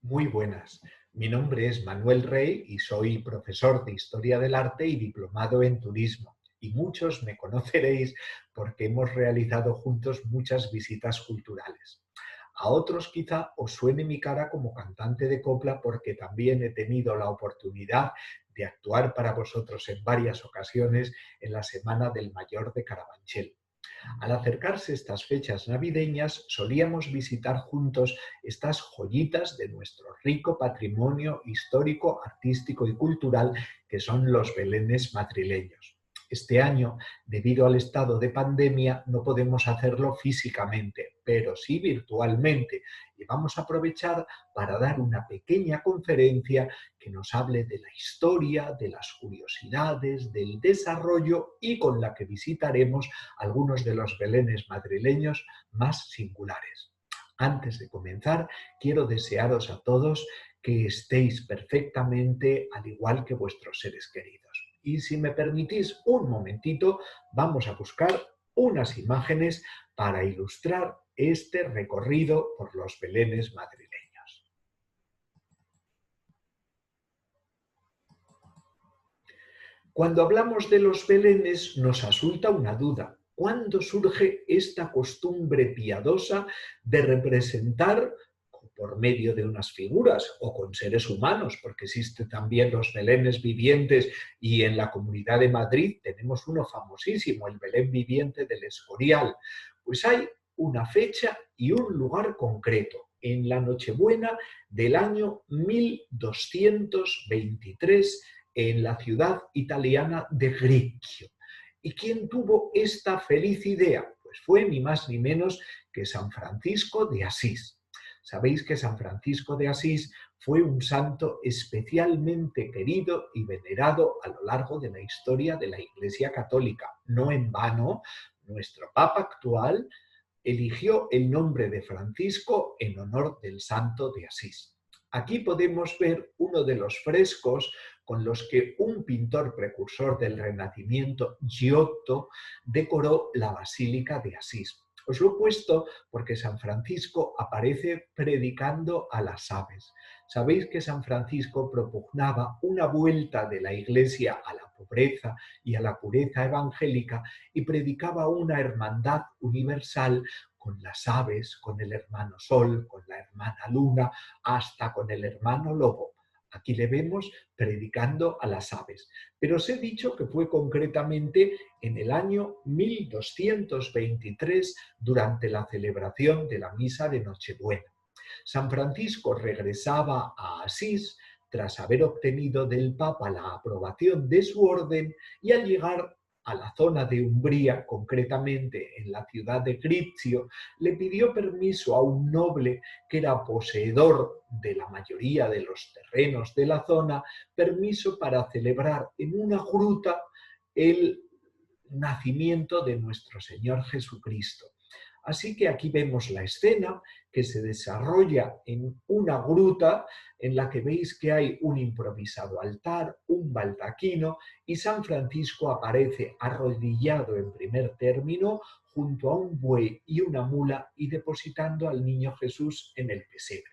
Muy buenas. Mi nombre es Manuel Rey y soy profesor de Historia del Arte y diplomado en Turismo. Y muchos me conoceréis porque hemos realizado juntos muchas visitas culturales. A otros quizá os suene mi cara como cantante de copla porque también he tenido la oportunidad de actuar para vosotros en varias ocasiones en la Semana del Mayor de Carabanchel. Al acercarse estas fechas navideñas, solíamos visitar juntos estas joyitas de nuestro rico patrimonio histórico, artístico y cultural que son los belenes madrileños. Este año, debido al estado de pandemia, no podemos hacerlo físicamente, pero sí virtualmente. Y vamos a aprovechar para dar una pequeña conferencia que nos hable de la historia, de las curiosidades, del desarrollo y con la que visitaremos algunos de los belenes madrileños más singulares. Antes de comenzar, quiero desearos a todos que estéis perfectamente al igual que vuestros seres queridos. Y si me permitís un momentito, vamos a buscar unas imágenes para ilustrar este recorrido por los belenes madrileños. Cuando hablamos de los belenes nos asunta una duda. ¿Cuándo surge esta costumbre piadosa de representar por medio de unas figuras o con seres humanos? Porque existen también los belenes vivientes y en la Comunidad de Madrid tenemos uno famosísimo, el Belén viviente del Escorial. Pues hay una fecha y un lugar concreto, en la Nochebuena del año 1223 en la ciudad italiana de Greccio. ¿Y quién tuvo esta feliz idea? Pues fue ni más ni menos que San Francisco de Asís. Sabéis que San Francisco de Asís fue un santo especialmente querido y venerado a lo largo de la historia de la Iglesia Católica. No en vano, nuestro Papa actual eligió el nombre de Francisco en honor del santo de Asís. Aquí podemos ver uno de los frescos con los que un pintor precursor del Renacimiento, Giotto, decoró la Basílica de Asís. Os lo he puesto porque San Francisco aparece predicando a las aves. Sabéis que San Francisco propugnaba una vuelta de la Iglesia a la pobreza y a la pureza evangélica y predicaba una hermandad universal con las aves, con el hermano Sol, con la hermana Luna, hasta con el hermano Lobo. Aquí le vemos predicando a las aves. Pero os he dicho que fue concretamente en el año 1223 durante la celebración de la misa de Nochebuena. San Francisco regresaba a Asís tras haber obtenido del Papa la aprobación de su orden y al llegar a la zona de Umbría, concretamente en la ciudad de Grizio, le pidió permiso a un noble que era poseedor de la mayoría de los terrenos de la zona, permiso para celebrar en una gruta el nacimiento de nuestro Señor Jesucristo. Así que aquí vemos la escena que se desarrolla en una gruta en la que veis que hay un improvisado altar, un baldaquino y San Francisco aparece arrodillado en primer término junto a un buey y una mula y depositando al niño Jesús en el pesebre.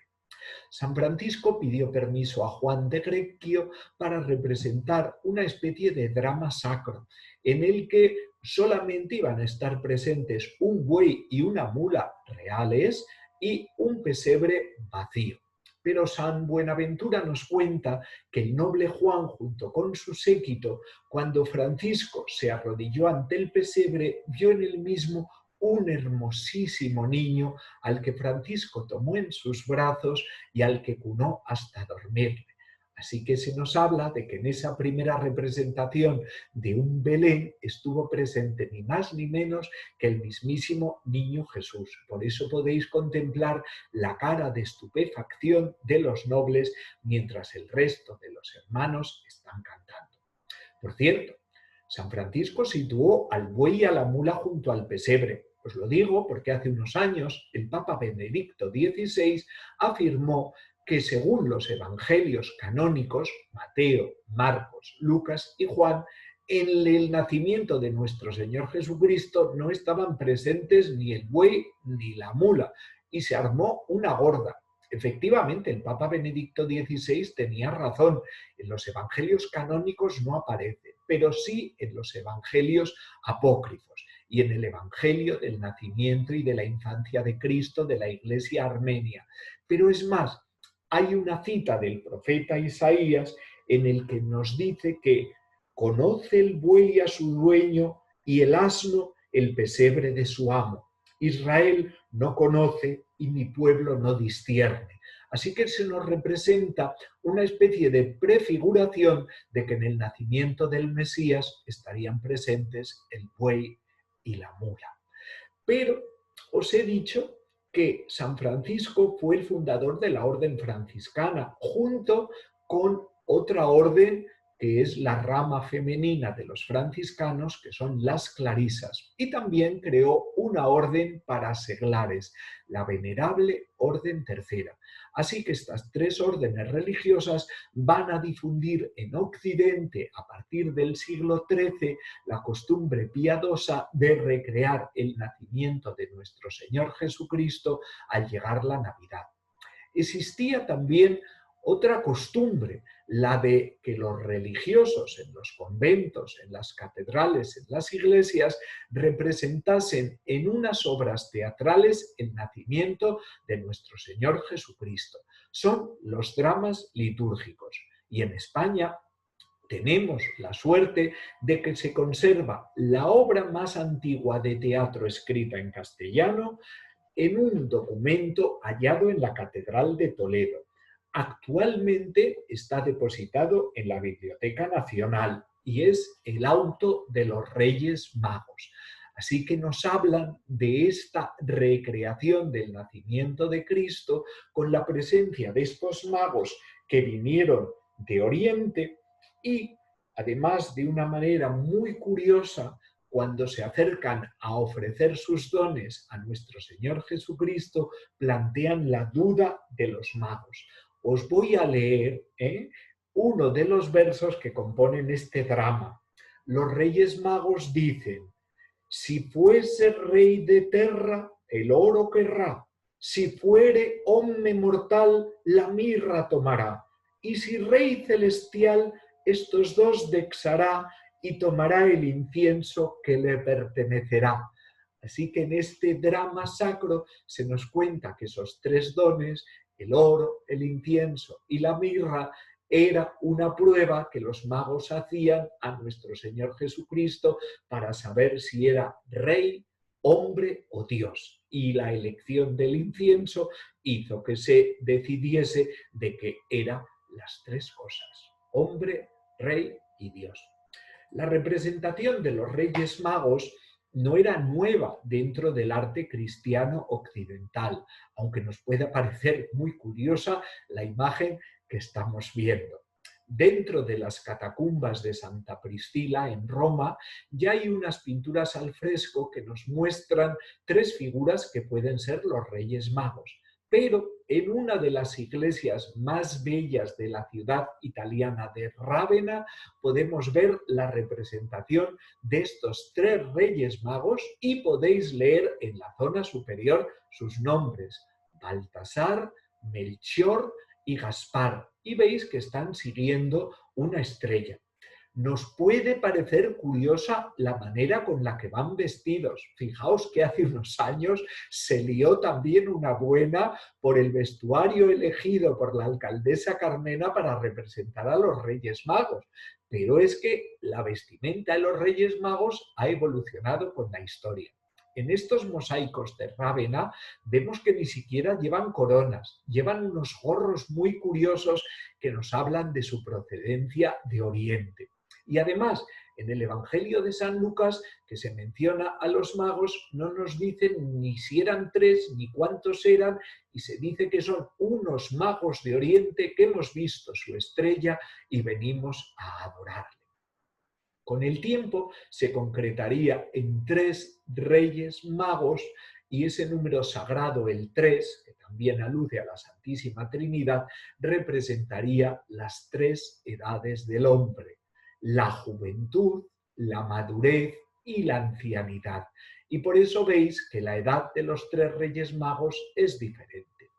San Francisco pidió permiso a Juan de Greccio para representar una especie de drama sacro en el que solamente iban a estar presentes un buey y una mula reales y un pesebre vacío. Pero San Buenaventura nos cuenta que el noble Juan, junto con su séquito, cuando Francisco se arrodilló ante el pesebre, vio en él mismo un hermosísimo niño al que Francisco tomó en sus brazos y al que cunó hasta dormirle. Así que se nos habla de que en esa primera representación de un Belén estuvo presente ni más ni menos que el mismísimo niño Jesús. Por eso podéis contemplar la cara de estupefacción de los nobles mientras el resto de los hermanos están cantando. Por cierto, San Francisco situó al buey y a la mula junto al pesebre. Os lo digo porque hace unos años el Papa Benedicto XVI afirmó que según los evangelios canónicos, Mateo, Marcos, Lucas y Juan, en el nacimiento de nuestro Señor Jesucristo no estaban presentes ni el buey ni la mula y se armó una gorda. Efectivamente, el Papa Benedicto XVI tenía razón. En los evangelios canónicos no aparece, pero sí en los evangelios apócrifos y en el evangelio del nacimiento y de la infancia de Cristo de la Iglesia armenia. Pero es más, hay una cita del profeta Isaías en el que nos dice que conoce el buey a su dueño y el asno el pesebre de su amo. Israel no conoce y mi pueblo no discierne. Así que se nos representa una especie de prefiguración de que en el nacimiento del Mesías estarían presentes el buey y la mula. Pero os he dicho que San Francisco fue el fundador de la orden franciscana, junto con otra orden que es la rama femenina de los franciscanos, que son las clarisas, y también creó una orden para seglares, la Venerable Orden Tercera. Así que estas tres órdenes religiosas van a difundir en Occidente, a partir del siglo XIII, la costumbre piadosa de recrear el nacimiento de nuestro Señor Jesucristo al llegar la Navidad. Existía también otra costumbre, la de que los religiosos en los conventos, en las catedrales, en las iglesias, representasen en unas obras teatrales el nacimiento de nuestro Señor Jesucristo. Son los dramas litúrgicos. Y en España tenemos la suerte de que se conserva la obra más antigua de teatro escrita en castellano en un documento hallado en la Catedral de Toledo. Actualmente está depositado en la Biblioteca Nacional y es el auto de los Reyes Magos. Así que nos hablan de esta recreación del nacimiento de Cristo con la presencia de estos magos que vinieron de Oriente y, además, de una manera muy curiosa, cuando se acercan a ofrecer sus dones a nuestro Señor Jesucristo, plantean la duda de los magos. Os voy a leer uno de los versos que componen este drama. Los Reyes Magos dicen: si fuese rey de terra, el oro querrá; si fuere hombre mortal, la mirra tomará; y si rey celestial, estos dos dexará, y tomará el incienso que le pertenecerá. Así que en este drama sacro se nos cuenta que esos tres dones, el oro, el incienso y la mirra, era una prueba que los magos hacían a nuestro Señor Jesucristo para saber si era rey, hombre o Dios. Y la elección del incienso hizo que se decidiese de que eran las tres cosas: hombre, rey y Dios. La representación de los Reyes Magos no era nueva dentro del arte cristiano occidental, aunque nos pueda parecer muy curiosa la imagen que estamos viendo. Dentro de las catacumbas de Santa Priscila, en Roma, ya hay unas pinturas al fresco que nos muestran tres figuras que pueden ser los Reyes Magos. Pero en una de las iglesias más bellas de la ciudad italiana de Rávena podemos ver la representación de estos tres Reyes Magos y podéis leer en la zona superior sus nombres: Baltasar, Melchor y Gaspar, y veis que están siguiendo una estrella. Nos puede parecer curiosa la manera con la que van vestidos. Fijaos que hace unos años se lió también una buena por el vestuario elegido por la alcaldesa Carmena para representar a los Reyes Magos. Pero es que la vestimenta de los Reyes Magos ha evolucionado con la historia. En estos mosaicos de Rávena vemos que ni siquiera llevan coronas, llevan unos gorros muy curiosos que nos hablan de su procedencia de Oriente. Y además, en el Evangelio de San Lucas, que se menciona a los magos, no nos dicen ni si eran tres ni cuántos eran, y se dice que son unos magos de Oriente que hemos visto su estrella y venimos a adorarle. Con el tiempo se concretaría en tres Reyes Magos, y ese número sagrado, el 3, que también alude a la Santísima Trinidad, representaría las tres edades del hombre: la juventud, la madurez y la ancianidad. Y por eso veis que la edad de los tres Reyes Magos es diferente.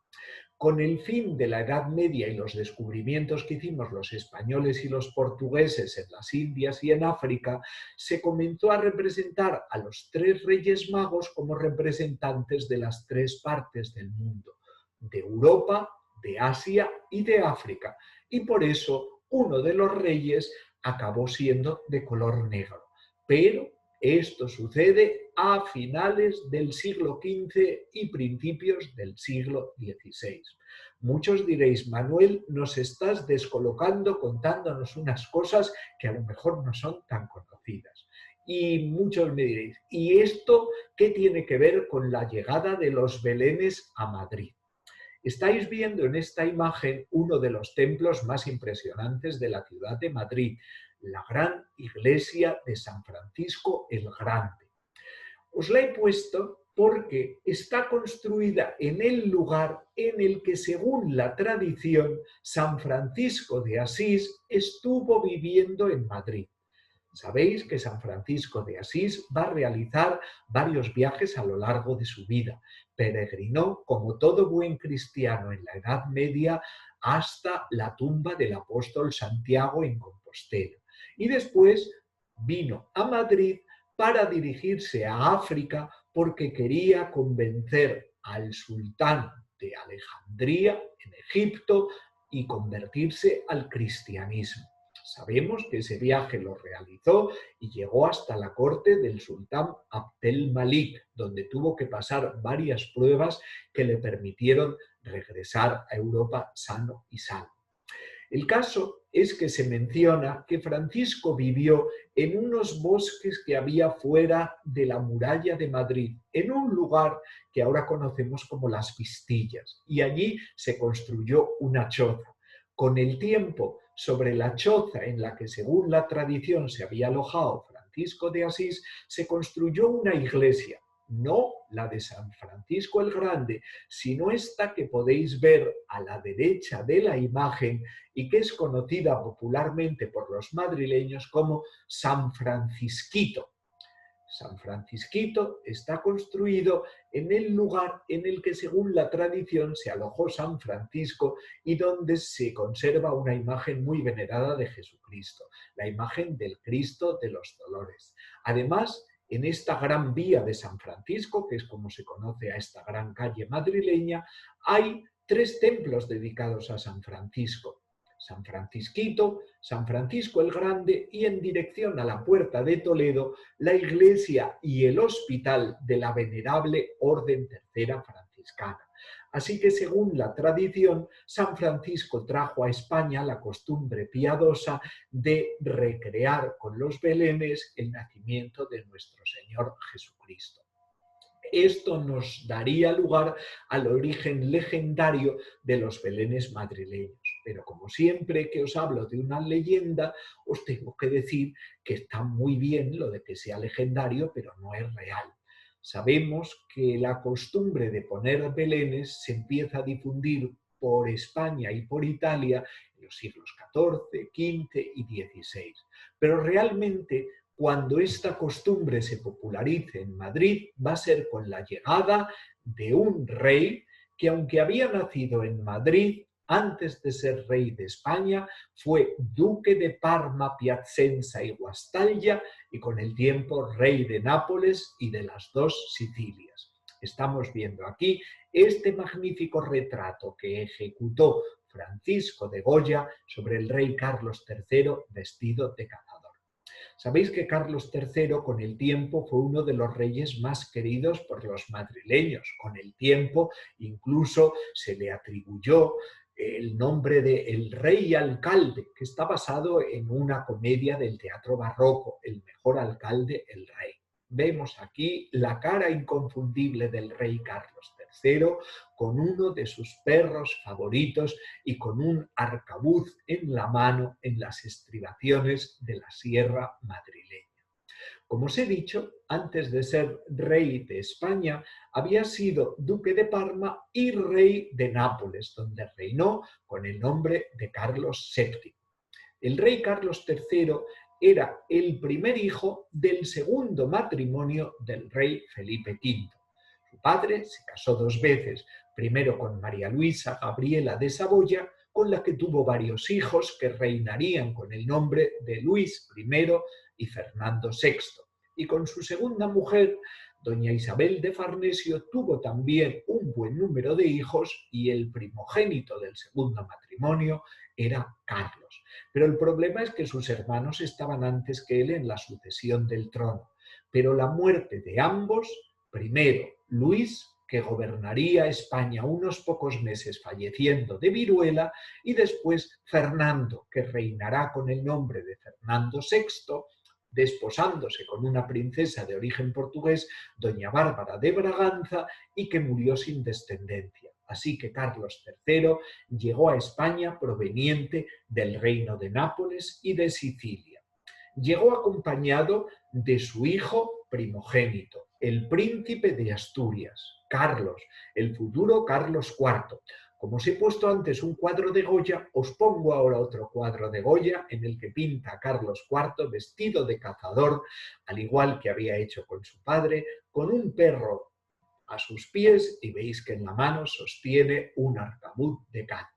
Con el fin de la Edad Media y los descubrimientos que hicimos los españoles y los portugueses en las Indias y en África, se comenzó a representar a los tres Reyes Magos como representantes de las tres partes del mundo, de Europa, de Asia y de África. Y por eso uno de los reyes acabó siendo de color negro. Pero esto sucede a finales del siglo XV y principios del siglo XVI. Muchos diréis, Manuel, nos estás descolocando contándonos unas cosas que a lo mejor no son tan conocidas. Y muchos me diréis, ¿y esto qué tiene que ver con la llegada de los belenes a Madrid? Estáis viendo en esta imagen uno de los templos más impresionantes de la ciudad de Madrid, la gran iglesia de San Francisco el Grande. Os la he puesto porque está construida en el lugar en el que, según la tradición, San Francisco de Asís estuvo viviendo en Madrid. Sabéis que San Francisco de Asís va a realizar varios viajes a lo largo de su vida. Peregrinó, como todo buen cristiano en la Edad Media, hasta la tumba del apóstol Santiago en Compostela. Y después vino a Madrid para dirigirse a África porque quería convencer al sultán de Alejandría, en Egipto, y convertirse al cristianismo. Sabemos que ese viaje lo realizó y llegó hasta la corte del sultán Abdel Malik, donde tuvo que pasar varias pruebas que le permitieron regresar a Europa sano y salvo. El caso es que se menciona que Francisco vivió en unos bosques que había fuera de la muralla de Madrid, en un lugar que ahora conocemos como Las Vistillas, y allí se construyó una choza. Con el tiempo, sobre la choza en la que, según la tradición, se había alojado Francisco de Asís, se construyó una iglesia. No la de San Francisco el Grande, sino esta que podéis ver a la derecha de la imagen y que es conocida popularmente por los madrileños como San Francisquito. San Francisquito está construido en el lugar en el que, según la tradición, se alojó San Francisco y donde se conserva una imagen muy venerada de Jesucristo, la imagen del Cristo de los Dolores. Además, en esta gran vía de San Francisco, que es como se conoce a esta gran calle madrileña, hay tres templos dedicados a San Francisco. San Francisquito, San Francisco el Grande y, en dirección a la Puerta de Toledo, la iglesia y el hospital de la Venerable Orden Tercera Franciscana. Así que, según la tradición, San Francisco trajo a España la costumbre piadosa de recrear con los belenes el nacimiento de nuestro Señor Jesucristo. Esto nos daría lugar al origen legendario de los belenes madrileños. Pero como siempre que os hablo de una leyenda, os tengo que decir que está muy bien lo de que sea legendario, pero no es real. Sabemos que la costumbre de poner belenes se empieza a difundir por España y por Italia en los siglos XIV, XV y XVI. Pero realmente, cuando esta costumbre se popularice en Madrid, va a ser con la llegada de un rey que, aunque había nacido en Madrid, antes de ser rey de España, fue duque de Parma, Piacenza y Guastalla, y con el tiempo rey de Nápoles y de las dos Sicilias. Estamos viendo aquí este magnífico retrato que ejecutó Francisco de Goya sobre el rey Carlos III vestido de cazador. Sabéis que Carlos III con el tiempo fue uno de los reyes más queridos por los madrileños. Con el tiempo incluso se le atribuyó el nombre de El Rey Alcalde, que está basado en una comedia del teatro barroco, El mejor alcalde, el rey. Vemos aquí la cara inconfundible del rey Carlos III con uno de sus perros favoritos y con un arcabuz en la mano en las estribaciones de la sierra madrileña. Como os he dicho, antes de ser rey de España, había sido duque de Parma y rey de Nápoles, donde reinó con el nombre de Carlos VII. El rey Carlos III era el primer hijo del segundo matrimonio del rey Felipe V. Su padre se casó dos veces, primero con María Luisa Gabriela de Saboya, con la que tuvo varios hijos que reinarían con el nombre de Luis I y Fernando VI. Y con su segunda mujer, doña Isabel de Farnesio, tuvo también un buen número de hijos y el primogénito del segundo matrimonio era Carlos. Pero el problema es que sus hermanos estaban antes que él en la sucesión del trono. Pero la muerte de ambos, primero Luis, que gobernaría España unos pocos meses falleciendo de viruela, y después Fernando, que reinará con el nombre de Fernando VI, desposándose con una princesa de origen portugués, doña Bárbara de Braganza, y que murió sin descendencia. Así que Carlos III llegó a España proveniente del reino de Nápoles y de Sicilia. Llegó acompañado de su hijo primogénito, el príncipe de Asturias, Carlos, el futuro Carlos IV. Como os he puesto antes un cuadro de Goya, os pongo ahora otro cuadro de Goya en el que pinta a Carlos IV vestido de cazador, al igual que había hecho con su padre, con un perro a sus pies, y veis que en la mano sostiene un arcabuz de caza.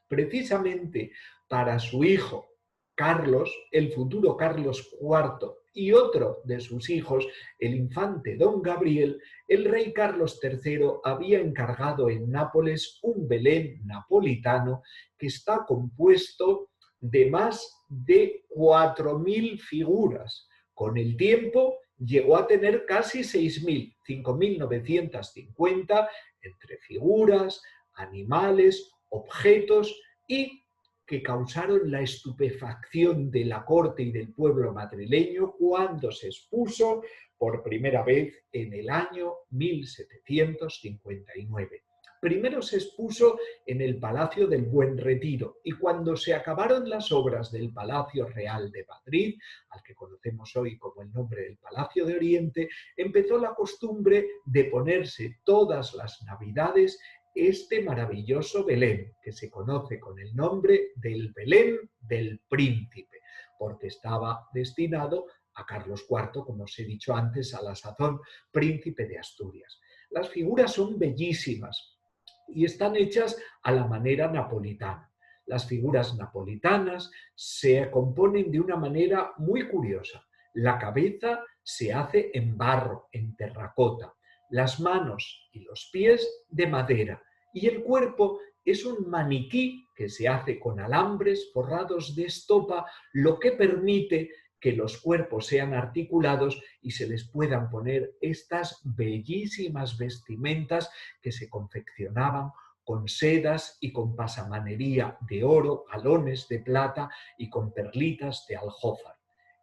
Precisamente para su hijo Carlos, el futuro Carlos IV, y otro de sus hijos, el infante don Gabriel, el rey Carlos III había encargado en Nápoles un Belén napolitano que está compuesto de más de 4.000 figuras. Con el tiempo llegó a tener casi 6.000, 5.950, entre figuras, animales, objetos, y que causaron la estupefacción de la corte y del pueblo madrileño cuando se expuso por primera vez en el año 1759. Primero se expuso en el Palacio del Buen Retiro, y cuando se acabaron las obras del Palacio Real de Madrid, al que conocemos hoy como el nombre del Palacio de Oriente, empezó la costumbre de ponerse todas las Navidades este maravilloso Belén, que se conoce con el nombre del Belén del Príncipe, porque estaba destinado a Carlos IV, como os he dicho antes, a la sazón príncipe de Asturias. Las figuras son bellísimas y están hechas a la manera napolitana. Las figuras napolitanas se componen de una manera muy curiosa. La cabeza se hace en barro, en terracota, las manos y los pies de madera, y el cuerpo es un maniquí que se hace con alambres forrados de estopa, lo que permite que los cuerpos sean articulados y se les puedan poner estas bellísimas vestimentas que se confeccionaban con sedas y con pasamanería de oro, galones de plata y con perlitas de aljófar.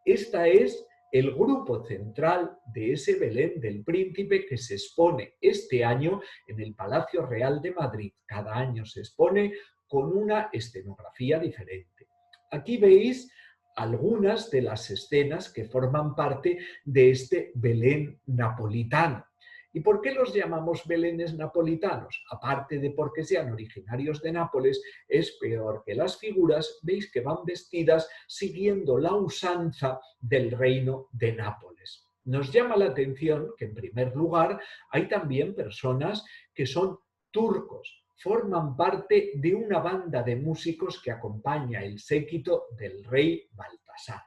Esta es el grupo central de ese Belén del Príncipe que se expone este año en el Palacio Real de Madrid. Cada año se expone con una escenografía diferente. Aquí veis algunas de las escenas que forman parte de este Belén napolitano. ¿Y por qué los llamamos belenes napolitanos? Aparte de porque sean originarios de Nápoles, es peor que las figuras, veis que van vestidas siguiendo la usanza del reino de Nápoles. Nos llama la atención que, en primer lugar, hay también personas que son turcos, forman parte de una banda de músicos que acompaña el séquito del rey Baltasar.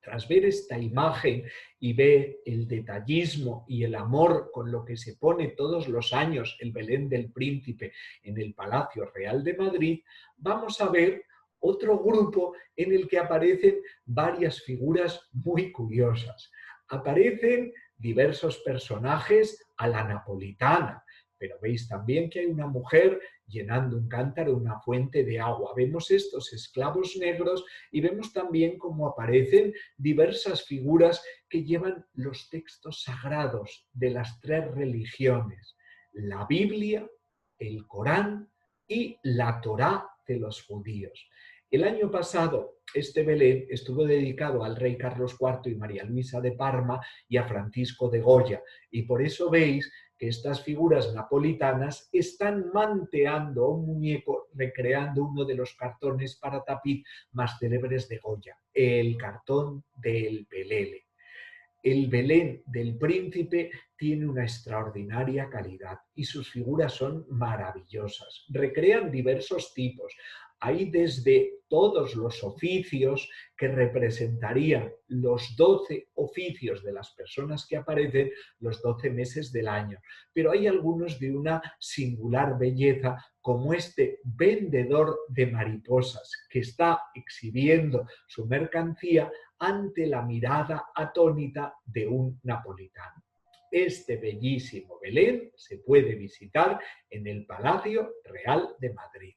Tras ver esta imagen y ver el detallismo y el amor con lo que se pone todos los años el Belén del Príncipe en el Palacio Real de Madrid, vamos a ver otro grupo en el que aparecen varias figuras muy curiosas. Aparecen diversos personajes a la napolitana, pero veis también que hay una mujer llenando un cántaro, una fuente de agua. Vemos estos esclavos negros y vemos también cómo aparecen diversas figuras que llevan los textos sagrados de las tres religiones: la Biblia, el Corán y la Torá de los judíos. El año pasado este Belén estuvo dedicado al rey Carlos IV y María Luisa de Parma y a Francisco de Goya, y por eso veis que estas figuras napolitanas están manteando a un muñeco recreando uno de los cartones para tapiz más célebres de Goya, el cartón del Pelele. el Belén del Príncipe tiene una extraordinaria calidad y sus figuras son maravillosas. Recrean diversos tipos. Hay desde todos los oficios que representarían los 12 oficios de las personas que aparecen los 12 meses del año. Pero hay algunos de una singular belleza, como este vendedor de mariposas que está exhibiendo su mercancía ante la mirada atónita de un napolitano. Este bellísimo Belén se puede visitar en el Palacio Real de Madrid.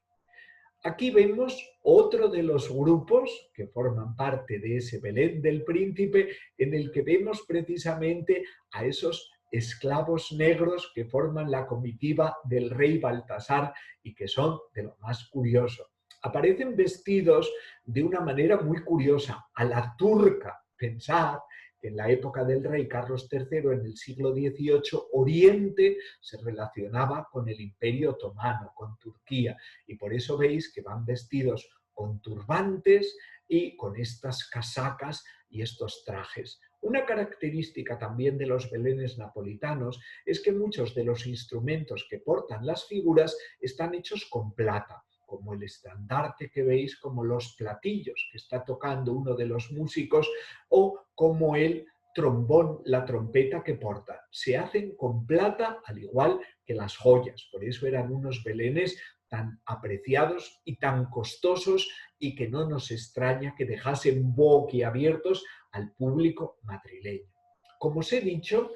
Aquí vemos otro de los grupos que forman parte de ese Belén del Príncipe, en el que vemos precisamente a esos esclavos negros que forman la comitiva del rey Baltasar y que son de lo más curioso. Aparecen vestidos de una manera muy curiosa, a la turca. Pensad que en la época del rey Carlos III, en el siglo XVIII, Oriente se relacionaba con el Imperio Otomano, con Turquía, y por eso veis que van vestidos con turbantes y con estas casacas y estos trajes. Una característica también de los belenes napolitanos es que muchos de los instrumentos que portan las figuras están hechos con plata, como el estandarte que veis, como los platillos que está tocando uno de los músicos o como el trombón, la trompeta que porta. Se hacen con plata al igual que las joyas, por eso eran unos belenes tan apreciados y tan costosos y que no nos extraña que dejasen boquiabiertos al público madrileño. Como os he dicho,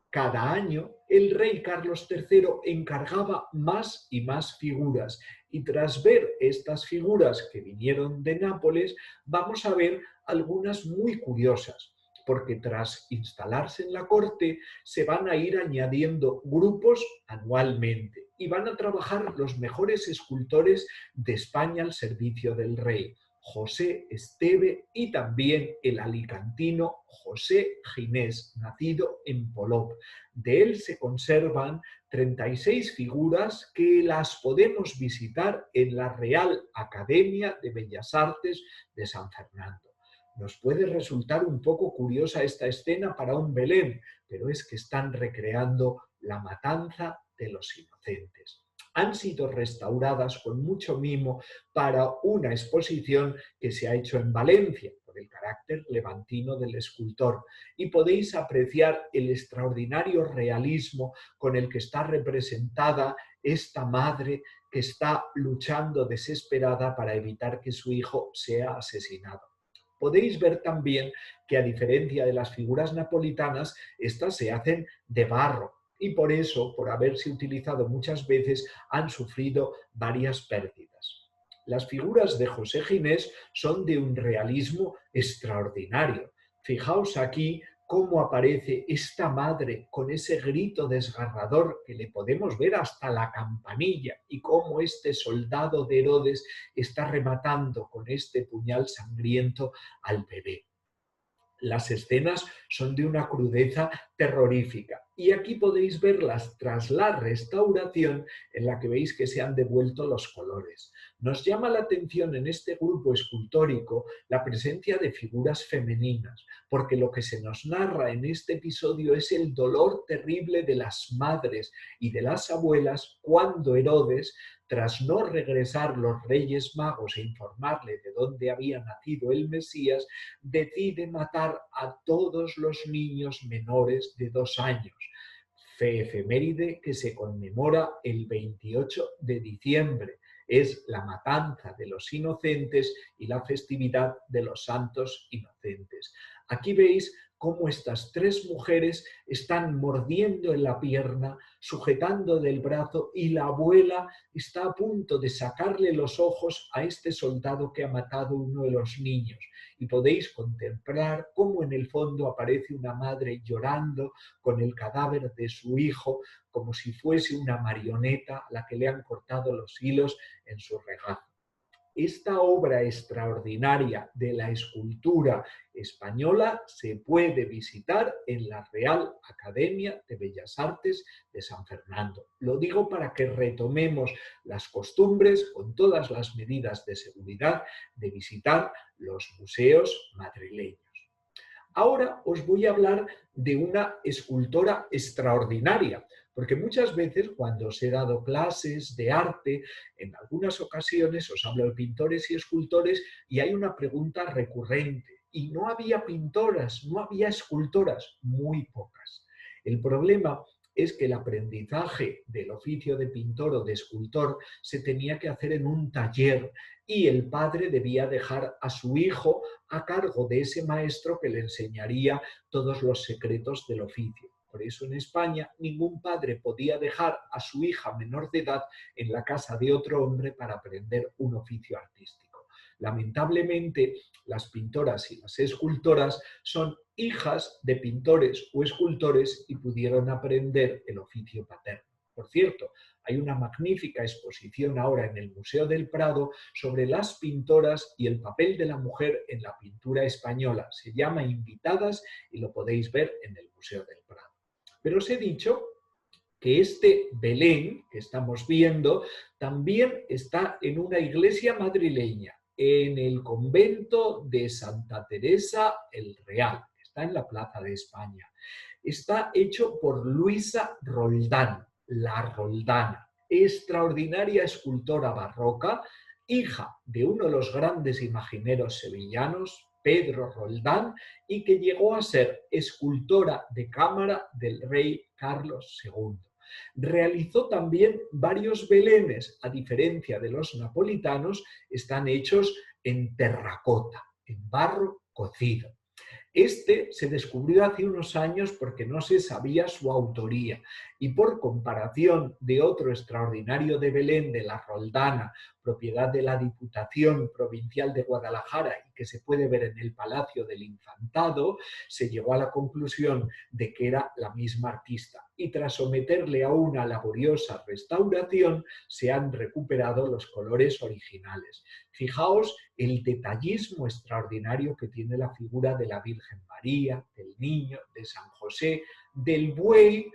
cada año el rey Carlos III encargaba más y más figuras y tras ver estas figuras que vinieron de Nápoles, vamos a ver algunas muy curiosas, porque tras instalarse en la corte se van a ir añadiendo grupos anualmente y van a trabajar los mejores escultores de España al servicio del rey. José Esteve y también el alicantino José Ginés, nacido en Polop. De él se conservan 36 figuras que las podemos visitar en la Real Academia de Bellas Artes de San Fernando. Nos puede resultar un poco curiosa esta escena para un Belén, pero es que están recreando la matanza de los inocentes. Han sido restauradas con mucho mimo para una exposición que se ha hecho en Valencia, por el carácter levantino del escultor, y podéis apreciar el extraordinario realismo con el que está representada esta madre que está luchando desesperada para evitar que su hijo sea asesinado. Podéis ver también que, a diferencia de las figuras napolitanas, estas se hacen de barro y por eso, por haberse utilizado muchas veces, han sufrido varias pérdidas. Las figuras de José Ginés son de un realismo extraordinario. Fijaos aquí cómo aparece esta madre con ese grito desgarrador que le podemos ver hasta la campanilla y cómo este soldado de Herodes está rematando con este puñal sangriento al bebé. Las escenas son de una crudeza terrorífica y aquí podéis verlas tras la restauración en la que veis que se han devuelto los colores. Nos llama la atención en este grupo escultórico la presencia de figuras femeninas, porque lo que se nos narra en este episodio es el dolor terrible de las madres y de las abuelas cuando Herodes, tras no regresar los Reyes Magos e informarle de dónde había nacido el Mesías, decide matar a todos los niños menores de 2 años. Efeméride que se conmemora el 28 de diciembre. Es la matanza de los inocentes y la festividad de los santos inocentes. Aquí veis cómo estas 3 mujeres están mordiendo en la pierna, sujetando del brazo, y la abuela está a punto de sacarle los ojos a este soldado que ha matado a uno de los niños. Y podéis contemplar cómo en el fondo aparece una madre llorando con el cadáver de su hijo, como si fuese una marioneta a la que le han cortado los hilos en su regazo. Esta obra extraordinaria de la escultura española se puede visitar en la Real Academia de Bellas Artes de San Fernando. Lo digo para que retomemos las costumbres, con todas las medidas de seguridad, de visitar los museos madrileños. Ahora os voy a hablar de una escultora extraordinaria, porque muchas veces cuando os he dado clases de arte, en algunas ocasiones os hablo de pintores y escultores y hay una pregunta recurrente. Y no había pintoras, no había escultoras, muy pocas. El problema es que el aprendizaje del oficio de pintor o de escultor se tenía que hacer en un taller y el padre debía dejar a su hijo a cargo de ese maestro que le enseñaría todos los secretos del oficio. Por eso en España ningún padre podía dejar a su hija menor de edad en la casa de otro hombre para aprender un oficio artístico. Lamentablemente, las pintoras y las escultoras son hijas de pintores o escultores y pudieron aprender el oficio paterno. Por cierto, hay una magnífica exposición ahora en el Museo del Prado sobre las pintoras y el papel de la mujer en la pintura española. Se llama Invitadas y lo podéis ver en el Museo del Prado. Pero os he dicho que este Belén que estamos viendo también está en una iglesia madrileña, en el convento de Santa Teresa el Real, que está en la Plaza de España. Está hecho por Luisa Roldán, la Roldana, extraordinaria escultora barroca, hija de uno de los grandes imagineros sevillanos, Pedro Roldán, y que llegó a ser escultora de cámara del rey Carlos II. Realizó también varios belenes, a diferencia de los napolitanos, están hechos en terracota, en barro cocido. Este se descubrió hace unos años porque no se sabía su autoría y por comparación de otro extraordinario de Belén, de la Roldana, propiedad de la Diputación Provincial de Guadalajara y que se puede ver en el Palacio del Infantado, se llegó a la conclusión de que era la misma artista y tras someterle a una laboriosa restauración se han recuperado los colores originales. Fijaos el detallismo extraordinario que tiene la figura de la Virgen María, del niño, de San José, del buey,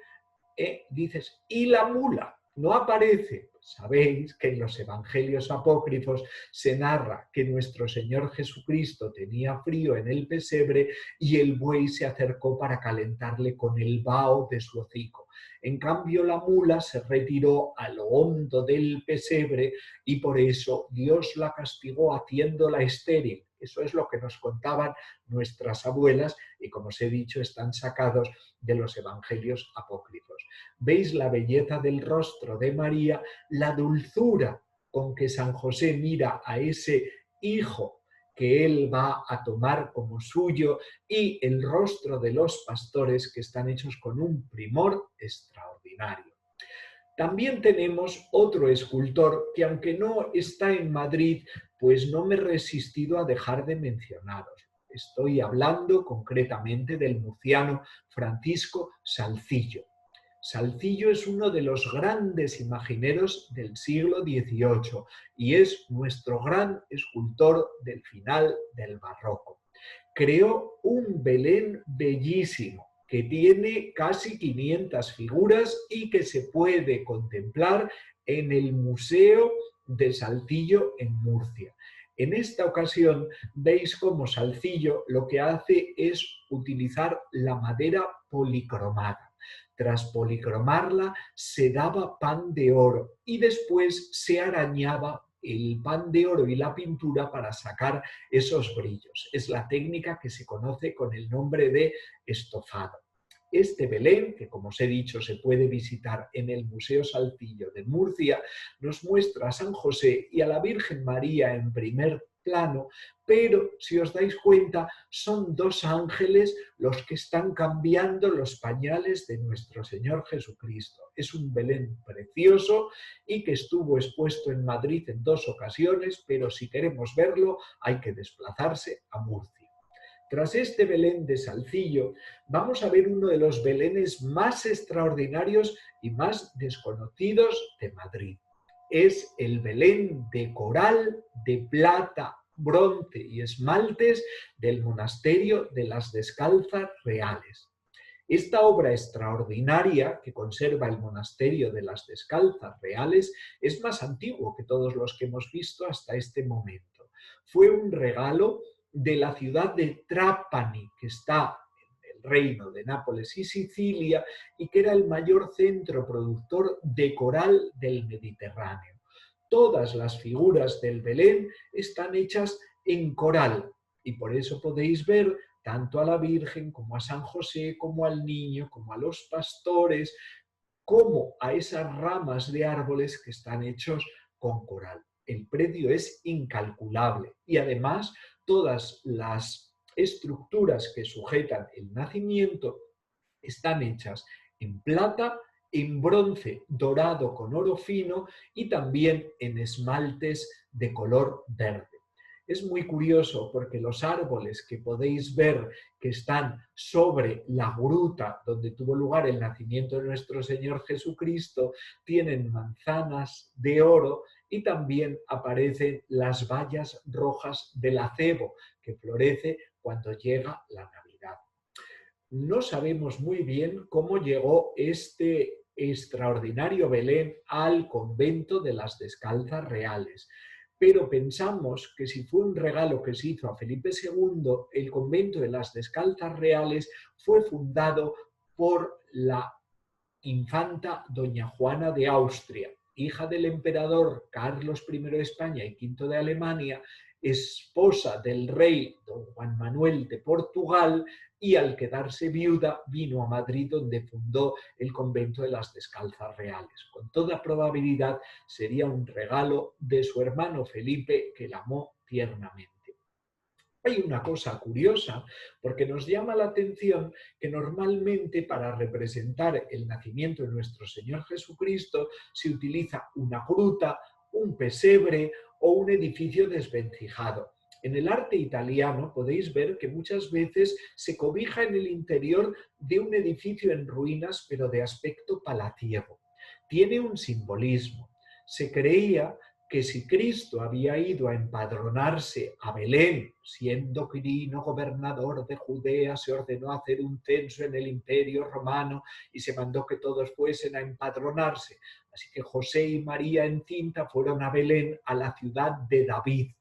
dices, ¿y la mula? No aparece. Sabéis que en los evangelios apócrifos se narra que nuestro Señor Jesucristo tenía frío en el pesebre y el buey se acercó para calentarle con el vaho de su hocico. En cambio, la mula se retiró a lo hondo del pesebre y por eso Dios la castigó haciéndola estéril. Eso es lo que nos contaban nuestras abuelas y, como os he dicho, están sacados de los evangelios apócrifos. ¿Veis la belleza del rostro de María, la dulzura con que San José mira a ese hijo que él va a tomar como suyo y el rostro de los pastores que están hechos con un primor extraordinario? También tenemos otro escultor que, aunque no está en Madrid, pues no me he resistido a dejar de mencionaros. Estoy hablando concretamente del murciano Francisco Salzillo. Salzillo es uno de los grandes imagineros del siglo XVIII y es nuestro gran escultor del final del barroco. Creó un Belén bellísimo que tiene casi 500 figuras y que se puede contemplar en el Museo de Salzillo en Murcia. En esta ocasión veis cómo Salzillo lo que hace es utilizar la madera policromada. Tras policromarla se daba pan de oro y después se arañaba el pan de oro y la pintura para sacar esos brillos. Es la técnica que se conoce con el nombre de estofado. Este Belén, que como os he dicho se puede visitar en el Museo Salzillo de Murcia, nos muestra a San José y a la Virgen María en primer plano, pero si os dais cuenta son dos ángeles los que están cambiando los pañales de nuestro Señor Jesucristo. Es un Belén precioso y que estuvo expuesto en Madrid en 2 ocasiones, pero si queremos verlo hay que desplazarse a Murcia. Tras este Belén de Salzillo, vamos a ver uno de los belenes más extraordinarios y más desconocidos de Madrid. Es el Belén de coral de plata, bronce y esmaltes del monasterio de las Descalzas Reales. Esta obra extraordinaria que conserva el monasterio de las Descalzas Reales es más antiguo que todos los que hemos visto hasta este momento. Fue un regalo de la ciudad de Trapani, que está en el reino de Nápoles y Sicilia, y que era el mayor centro productor de coral del Mediterráneo. Todas las figuras del Belén están hechas en coral y por eso podéis ver tanto a la Virgen como a San José, como al niño, como a los pastores, como a esas ramas de árboles que están hechos con coral. El precio es incalculable y además todas las estructuras que sujetan el nacimiento están hechas en plata, en bronce dorado con oro fino y también en esmaltes de color verde. Es muy curioso porque los árboles que podéis ver que están sobre la gruta donde tuvo lugar el nacimiento de nuestro Señor Jesucristo tienen manzanas de oro y también aparecen las bayas rojas del acebo que florece cuando llega la Navidad. No sabemos muy bien cómo llegó este extraordinario Belén al convento de las Descalzas Reales, pero pensamos que si fue un regalo que se hizo a Felipe II, el convento de las Descalzas Reales fue fundado por la infanta doña Juana de Austria, hija del emperador Carlos I de España y V de Alemania, esposa del rey don Juan Manuel de Portugal, y al quedarse viuda vino a Madrid donde fundó el convento de las Descalzas Reales. Con toda probabilidad sería un regalo de su hermano Felipe, que la amó tiernamente. Hay una cosa curiosa, porque nos llama la atención que normalmente para representar el nacimiento de nuestro Señor Jesucristo se utiliza una gruta, un pesebre o un edificio desvencijado. En el arte italiano podéis ver que muchas veces se cobija en el interior de un edificio en ruinas, pero de aspecto palaciego. Tiene un simbolismo. Se creía que si Cristo había ido a empadronarse a Belén, siendo Quirino gobernador de Judea, se ordenó hacer un censo en el Imperio Romano y se mandó que todos fuesen a empadronarse. Así que José y María encinta fueron a Belén, a la ciudad de David.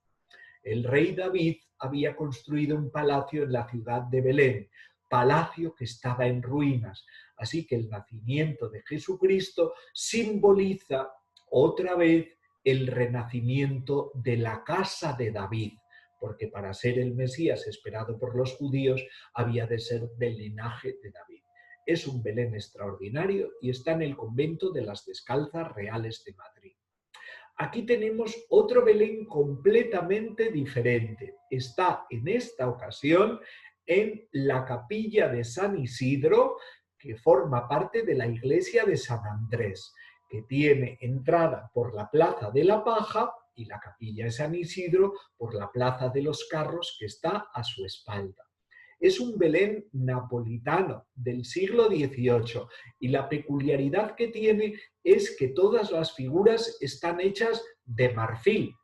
El rey David había construido un palacio en la ciudad de Belén, palacio que estaba en ruinas. Así que el nacimiento de Jesucristo simboliza otra vez el renacimiento de la casa de David, porque para ser el Mesías esperado por los judíos había de ser del linaje de David. Es un Belén extraordinario y está en el convento de las Descalzas Reales de Madrid. Aquí tenemos otro Belén completamente diferente. Está en esta ocasión en la capilla de San Isidro, que forma parte de la iglesia de San Andrés, que tiene entrada por la Plaza de la Paja y la capilla de San Isidro por la Plaza de los Carros, que está a su espalda. Es un Belén napolitano del siglo XVIII y la peculiaridad que tiene es que todas las figuras están hechas de marfil.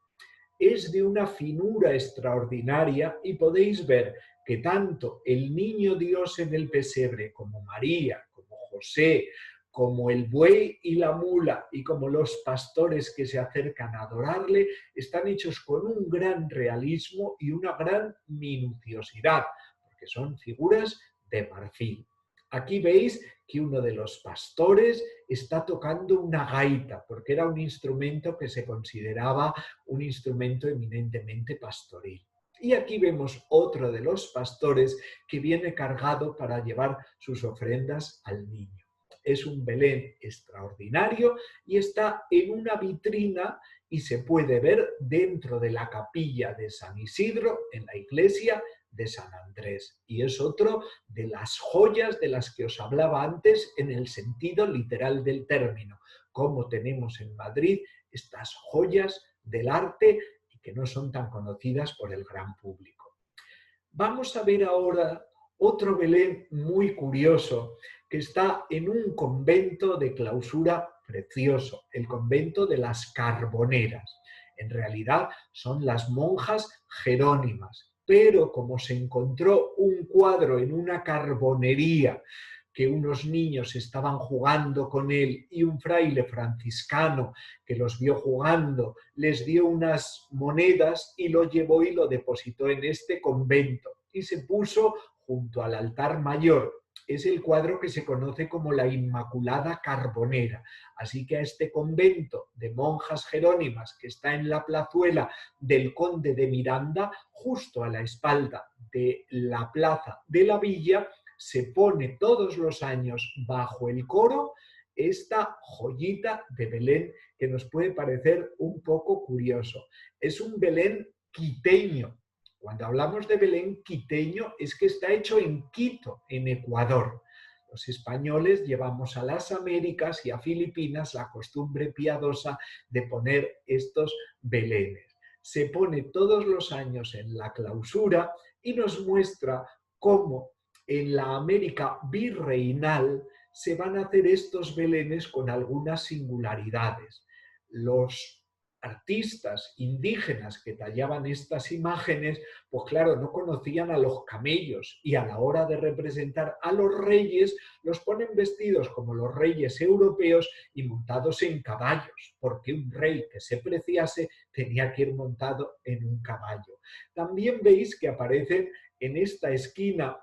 Es de una finura extraordinaria y podéis ver que tanto el niño Dios en el pesebre como María, como José, como el buey y la mula y como los pastores que se acercan a adorarle, están hechos con un gran realismo y una gran minuciosidad, porque son figuras de marfil. Aquí veis que uno de los pastores está tocando una gaita, porque era un instrumento que se consideraba un instrumento eminentemente pastoril. Y aquí vemos otro de los pastores que viene cargado para llevar sus ofrendas al niño. Es un Belén extraordinario y está en una vitrina y se puede ver dentro de la capilla de San Isidro, en la iglesia de San Andrés. Y es otro de las joyas de las que os hablaba antes en el sentido literal del término, como tenemos en Madrid estas joyas del arte y que no son tan conocidas por el gran público. Vamos a ver ahora otro Belén muy curioso que está en un convento de clausura precioso, el convento de las Carboneras. En realidad son las monjas jerónimas, pero como se encontró un cuadro en una carbonería que unos niños estaban jugando con él y un fraile franciscano que los vio jugando les dio unas monedas y lo llevó y lo depositó en este convento y se puso junto al altar mayor. Es el cuadro que se conoce como la Inmaculada Carbonera. Así que a este convento de monjas jerónimas que está en la plazuela del Conde de Miranda, justo a la espalda de la plaza de la villa, se pone todos los años bajo el coro esta joyita de Belén que nos puede parecer un poco curioso. Es un Belén quiteño. Cuando hablamos de Belén quiteño es que está hecho en Quito, en Ecuador. Los españoles llevamos a las Américas y a Filipinas la costumbre piadosa de poner estos belenes. Se pone todos los años en la clausura y nos muestra cómo en la América virreinal se van a hacer estos belenes con algunas singularidades. Los artistas indígenas que tallaban estas imágenes, pues claro, no conocían a los camellos y a la hora de representar a los reyes los ponen vestidos como los reyes europeos y montados en caballos, porque un rey que se preciase tenía que ir montado en un caballo. También veis que aparecen en esta esquina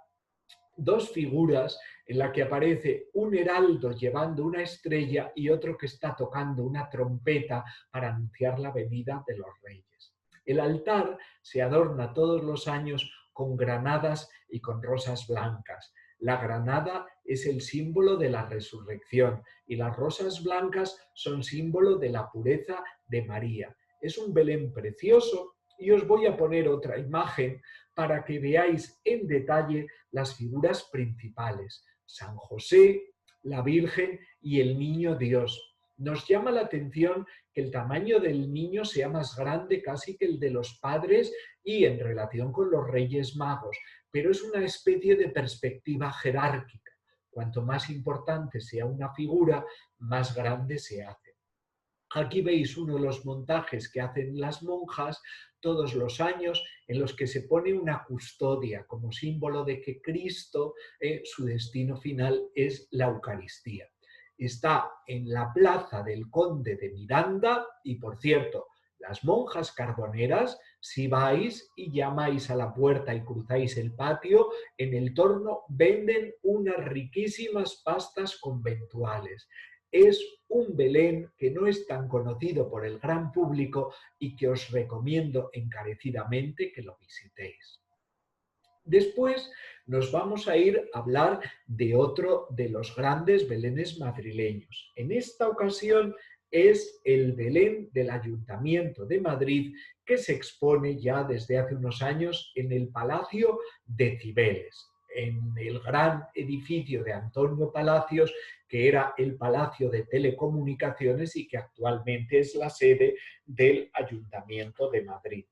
dos figuras en la que aparece un heraldo llevando una estrella y otro que está tocando una trompeta para anunciar la venida de los reyes. El altar se adorna todos los años con granadas y con rosas blancas. La granada es el símbolo de la resurrección y las rosas blancas son símbolo de la pureza de María. Es un Belén precioso y os voy a poner otra imagen para que veáis en detalle las figuras principales: San José, la Virgen y el Niño Dios. Nos llama la atención que el tamaño del niño sea más grande casi que el de los padres y en relación con los Reyes Magos, pero es una especie de perspectiva jerárquica. Cuanto más importante sea una figura, más grande se hace. Aquí veis uno de los montajes que hacen las monjas todos los años en los que se pone una custodia como símbolo de que Cristo, su destino final es la Eucaristía. Está en la plaza del Conde de Miranda y, por cierto, las monjas carboneras, si vais y llamáis a la puerta y cruzáis el patio, en el torno venden unas riquísimas pastas conventuales. Es un Belén que no es tan conocido por el gran público y que os recomiendo encarecidamente que lo visitéis. Después nos vamos a ir a hablar de otro de los grandes belenes madrileños. En esta ocasión es el Belén del Ayuntamiento de Madrid, que se expone ya desde hace unos años en el Palacio de Cibeles, en el gran edificio de Antonio Palacios, que era el Palacio de Telecomunicaciones y que actualmente es la sede del Ayuntamiento de Madrid.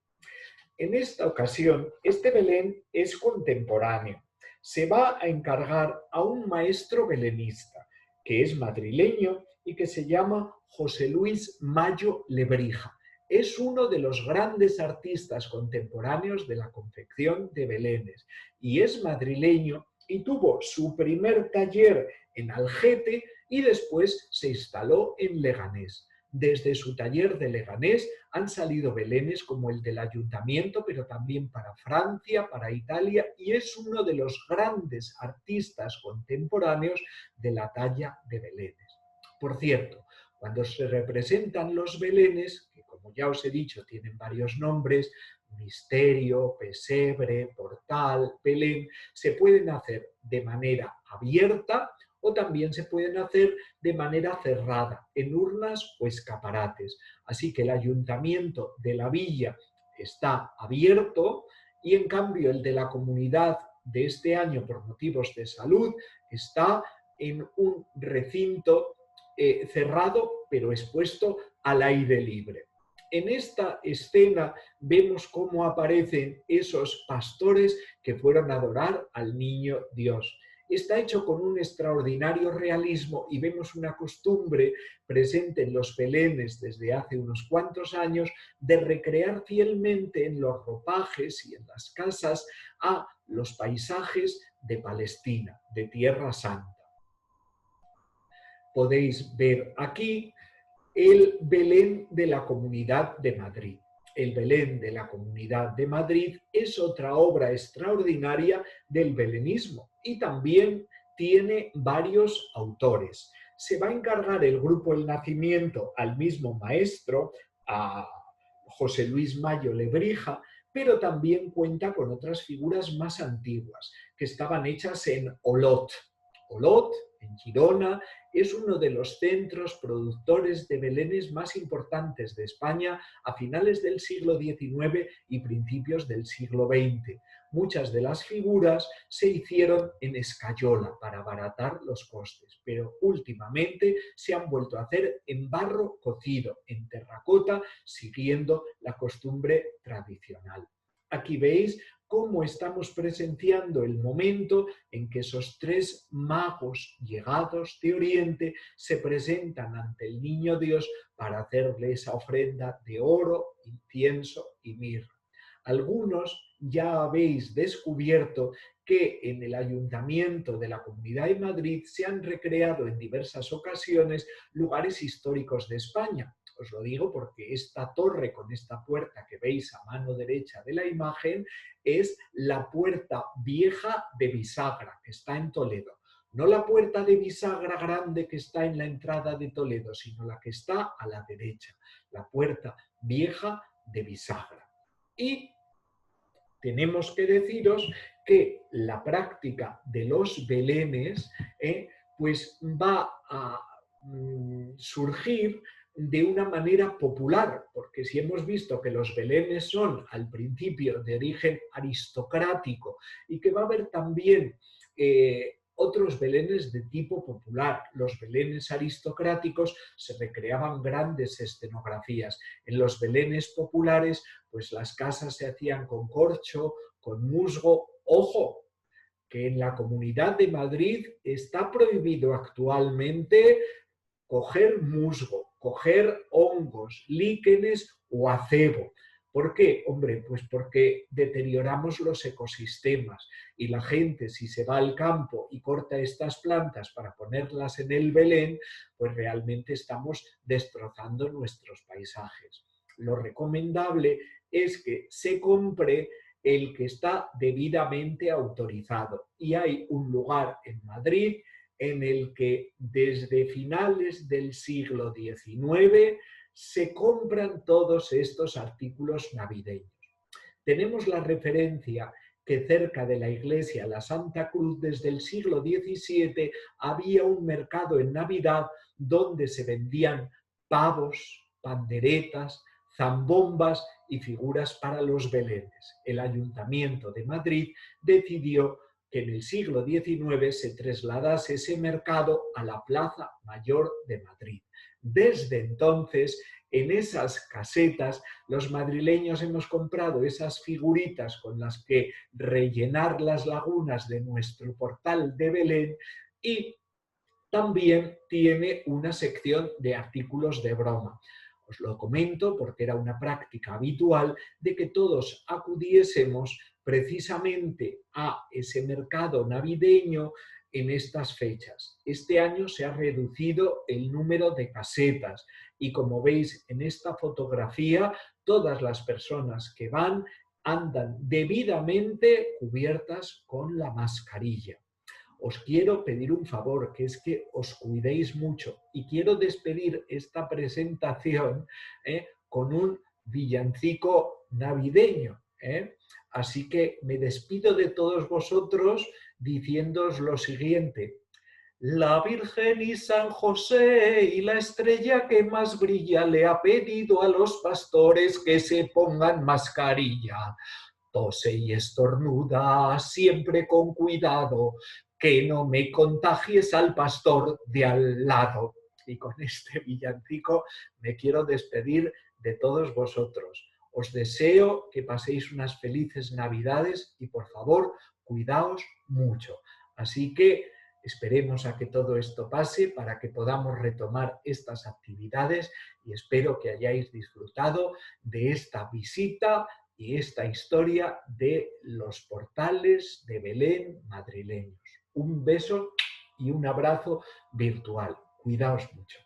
En esta ocasión, este Belén es contemporáneo. Se va a encargar a un maestro belenista, que es madrileño y que se llama José Luis Mayo Lebrija. Es uno de los grandes artistas contemporáneos de la confección de belenes y es madrileño y tuvo su primer taller en Algete y después se instaló en Leganés. Desde su taller de Leganés han salido belenes como el del ayuntamiento, pero también para Francia, para Italia, y es uno de los grandes artistas contemporáneos de la talla de belenes. Por cierto, cuando se representan los belenes, que como ya os he dicho tienen varios nombres, misterio, pesebre, portal, Belén, se pueden hacer de manera abierta o también se pueden hacer de manera cerrada, en urnas o escaparates. Así que el ayuntamiento de la villa está abierto y en cambio el de la comunidad de este año por motivos de salud está en un recinto cerrado pero expuesto al aire libre. En esta escena vemos cómo aparecen esos pastores que fueron a adorar al niño Dios. Está hecho con un extraordinario realismo y vemos una costumbre presente en los belenes desde hace unos cuantos años de recrear fielmente en los ropajes y en las casas a los paisajes de Palestina, de Tierra Santa. Podéis ver aquí el Belén de la Comunidad de Madrid. El Belén de la Comunidad de Madrid es otra obra extraordinaria del belenismo y también tiene varios autores. Se va a encargar el grupo El Nacimiento al mismo maestro, a José Luis Mayo Lebrija, pero también cuenta con otras figuras más antiguas que estaban hechas en Olot. Olot, en Girona, es uno de los centros productores de belenes más importantes de España a finales del siglo XIX y principios del siglo XX. Muchas de las figuras se hicieron en escayola para abaratar los costes, pero últimamente se han vuelto a hacer en barro cocido, en terracota, siguiendo la costumbre tradicional. Aquí veis cómo estamos presenciando el momento en que esos tres magos llegados de Oriente se presentan ante el Niño Dios para hacerle esa ofrenda de oro, incienso y mirra. Algunos ya habéis descubierto que en el Ayuntamiento de la Comunidad de Madrid se han recreado en diversas ocasiones lugares históricos de España. Os lo digo porque esta torre con esta puerta que veis a mano derecha de la imagen es la puerta vieja de bisagra, que está en Toledo. No la puerta de bisagra grande que está en la entrada de Toledo, sino la que está a la derecha, la puerta vieja de bisagra. Y tenemos que deciros que la práctica de los belenes pues va a surgir de una manera popular, porque si hemos visto que los belenes son al principio de origen aristocrático y que va a haber también otros belenes de tipo popular. Los belenes aristocráticos se recreaban grandes escenografías. En los belenes populares, pues las casas se hacían con corcho, con musgo. ¡Ojo! Que en la Comunidad de Madrid está prohibido actualmente coger musgo, coger hongos, líquenes o acebo. ¿Por qué? Hombre, pues porque deterioramos los ecosistemas y la gente, si se va al campo y corta estas plantas para ponerlas en el Belén, pues realmente estamos destrozando nuestros paisajes. Lo recomendable es que se compre el que está debidamente autorizado y hay un lugar en Madrid en el que desde finales del siglo XIX se compran todos estos artículos navideños. Tenemos la referencia que cerca de la iglesia La Santa Cruz desde el siglo XVII había un mercado en Navidad donde se vendían pavos, panderetas, zambombas y figuras para los belenes. El Ayuntamiento de Madrid decidió que en el siglo XIX se trasladase ese mercado a la Plaza Mayor de Madrid. Desde entonces, en esas casetas, los madrileños hemos comprado esas figuritas con las que rellenar las lagunas de nuestro portal de Belén y también tiene una sección de artículos de broma. Os lo comento porque era una práctica habitual de que todos acudiésemos precisamente a ese mercado navideño en estas fechas. Este año se ha reducido el número de casetas y como veis en esta fotografía, todas las personas que van andan debidamente cubiertas con la mascarilla. Os quiero pedir un favor, que es que os cuidéis mucho y quiero despedir esta presentación con un villancico navideño. Así que me despido de todos vosotros diciéndoos lo siguiente. La Virgen y San José y la estrella que más brilla le ha pedido a los pastores que se pongan mascarilla. Tose y estornuda siempre con cuidado, que no me contagies al pastor de al lado. Y con este villancico me quiero despedir de todos vosotros. Os deseo que paséis unas felices Navidades y por favor, cuidaos mucho. Así que esperemos a que todo esto pase para que podamos retomar estas actividades y espero que hayáis disfrutado de esta visita y esta historia de los portales de Belén madrileños. Un beso y un abrazo virtual. Cuidaos mucho.